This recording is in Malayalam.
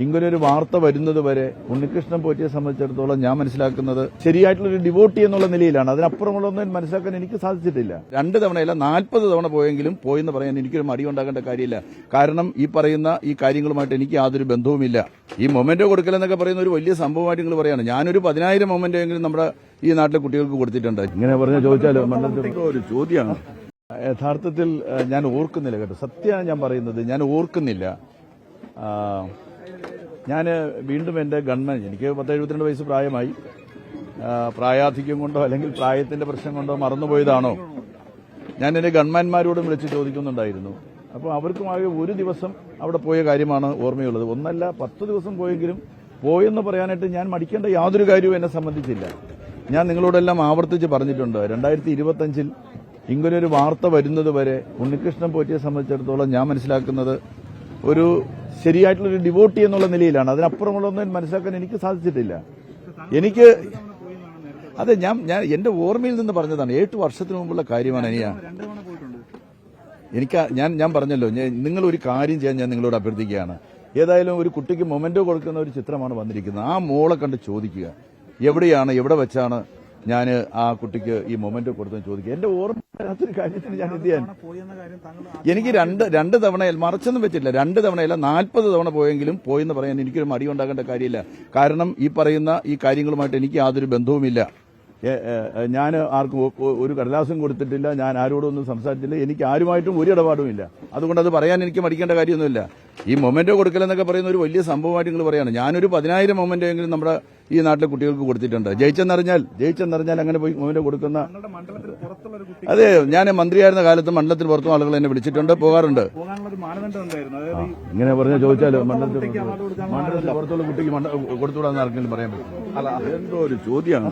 ഇങ്ങനൊരു വാർത്ത വരുന്നത് വരെ ഉണ്ണികൃഷ്ണൻ പോറ്റിയെ സംബന്ധിച്ചിടത്തോളം ഞാൻ മനസ്സിലാക്കുന്നത് ശരിയായിട്ടുള്ളൊരു ഡിവോട്ടി എന്നുള്ള നിലയിലാണ്. അതിനപ്പുറമുള്ളൊന്നും മനസ്സിലാക്കാൻ എനിക്ക് സാധിച്ചിട്ടില്ല. 2 തവണയല്ല 40 തവണ പോയെങ്കിലും പോയെന്ന് പറയാൻ എനിക്കൊരു മടിയുണ്ടാകേണ്ട കാര്യമില്ല. കാരണം ഈ പറയുന്ന ഈ കാര്യങ്ങളുമായിട്ട് എനിക്ക് യാതൊരു ബന്ധവുമില്ല. ഈ മൊമെന്റോ കൊടുക്കലെന്നൊക്കെ പറയുന്ന ഒരു വലിയ സംഭവമായിട്ട് നിങ്ങൾ പറയാണ്. ഞാനൊരു 10,000 മൊമെന്റോ എങ്കിലും നമ്മുടെ ഈ നാട്ടിലെ കുട്ടികൾക്ക് കൊടുത്തിട്ടുണ്ട്. ഇങ്ങനെ പറഞ്ഞ ചോദിച്ചാലോ ഒരു ചോദ്യമാണ്. യഥാർത്ഥത്തിൽ ഞാൻ ഓർക്കുന്നില്ല കേട്ടോ, സത്യമാണ് ഞാൻ പറയുന്നത്, ഞാൻ ഓർക്കുന്നില്ല. ഞാൻ വീണ്ടും എൻ്റെ ഗവൺമെന്റ്, എനിക്ക് 72 വയസ്സ് പ്രായമായി, പ്രായാധിക്യം കൊണ്ടോ അല്ലെങ്കിൽ പ്രായത്തിന്റെ പ്രശ്നം കൊണ്ടോ മറന്നുപോയതാണോ, ഞാൻ എൻ്റെ ഗവൺമെന്റ്മാരോടും വിളിച്ച് ചോദിക്കുന്നുണ്ടായിരുന്നു. അപ്പോൾ അവർക്കും ആകെ ഒരു ദിവസം അവിടെ പോയ കാര്യമാണ് ഓർമ്മയുള്ളത്. 1 അല്ല 10 ദിവസം പോയെങ്കിലും പോയെന്ന് പറയാനായിട്ട് ഞാൻ മടിക്കേണ്ട യാതൊരു കാര്യവും എന്നെ സംബന്ധിച്ചില്ല. ഞാൻ നിങ്ങളോടെല്ലാം ആവർത്തിച്ച് പറഞ്ഞിട്ടുണ്ട്, 2025 ഇങ്ങനൊരു വാർത്ത വരുന്നത് വരെ ഉണ്ണികൃഷ്ണൻ പോറ്റിയെ സംബന്ധിച്ചിടത്തോളം ഞാൻ മനസ്സിലാക്കുന്നത് ഒരു ശരിയായിട്ടുള്ളൊരു ഡിവോട്ടി എന്നുള്ള നിലയിലാണ്. അതിനപ്പുറമുള്ളൊന്നും മനസ്സിലാക്കാൻ എനിക്ക് സാധിച്ചിട്ടില്ല. എനിക്ക് അതെ, ഞാൻ എന്റെ ഓർമ്മയിൽ നിന്ന് പറഞ്ഞതാണ്. 8 വർഷത്തിന് മുമ്പുള്ള കാര്യമാണ്. ഞാൻ പറഞ്ഞല്ലോ, നിങ്ങൾ ഒരു കാര്യം ചെയ്യാൻ ഞാൻ നിങ്ങളോട് അഭ്യർത്ഥിക്കുകയാണ്. ഏതായാലും ഒരു കുട്ടിക്ക് മൊമെന്റോ കൊടുക്കുന്ന ഒരു ചിത്രമാണ് വന്നിരിക്കുന്നത്. ആ മോളെ കണ്ട് ചോദിക്കുക, എവിടെയാണ്, എവിടെ വെച്ചാണ് ഞാൻ ആ കുട്ടിക്ക് ഈ മൊമെന്റോ കൊടുത്തെന്ന് ചോദിക്കുക. എന്റെ ഓർമ്മ ഒരു കാര്യത്തിന് ഞാൻ എന്ത് ചെയ്യാൻ, എനിക്ക് രണ്ട് തവണ മറച്ചൊന്നും വെച്ചിട്ടില്ല. 2 തവണയല്ല 40 തവണ പോയെങ്കിലും പോയെന്ന് പറയാൻ എനിക്കൊരു മടിയുണ്ടാകേണ്ട കാര്യമില്ല. കാരണം ഈ പറയുന്ന ഈ കാര്യങ്ങളുമായിട്ട് എനിക്ക് യാതൊരു ബന്ധവുമില്ല. ഞാൻ ആർക്കും ഒരു കടലാസും കൊടുത്തിട്ടില്ല, ഞാൻ ആരോടും ഒന്നും സംസാരിച്ചില്ല, എനിക്ക് ആരുമായിട്ടും ഒരു ഇടപാടുമില്ല. അതുകൊണ്ട് അത് പറയാൻ എനിക്ക് മടിക്കേണ്ട കാര്യമൊന്നുമില്ല. ഈ മൊമെന്റോ കൊടുക്കലെന്നൊക്കെ പറയുന്ന ഒരു വലിയ സംഭവമായിട്ട് നിങ്ങൾ പറയാണ്. ഞാനൊരു 10,000 മൊമെന്റോ എങ്കിലും നമ്മുടെ ഈ നാട്ടിലെ കുട്ടികൾക്ക് കൊടുത്തിട്ടുണ്ട്. ജയിച്ചെന്നറിഞ്ഞാൽ അങ്ങനെ പോയി മൊമെന്റോ കൊടുക്കുന്ന, അതെ, ഞാൻ മന്ത്രിയായിരുന്ന കാലത്ത് മണ്ഡലത്തിൽ പുറത്തും ആളുകൾ എന്നെ വിളിച്ചിട്ടുണ്ട്, പോകാറുണ്ട്. ഇങ്ങനെ പറഞ്ഞ ചോദിച്ചാലോ, മണ്ഡലത്തിൽ പുറത്തുള്ള കുട്ടിക്ക് കൊടുത്തുകൂടാന്ന് ആർക്കെങ്കിലും പറയാൻ പറ്റും? എന്തോ ഒരു ചോദ്യമാണ്.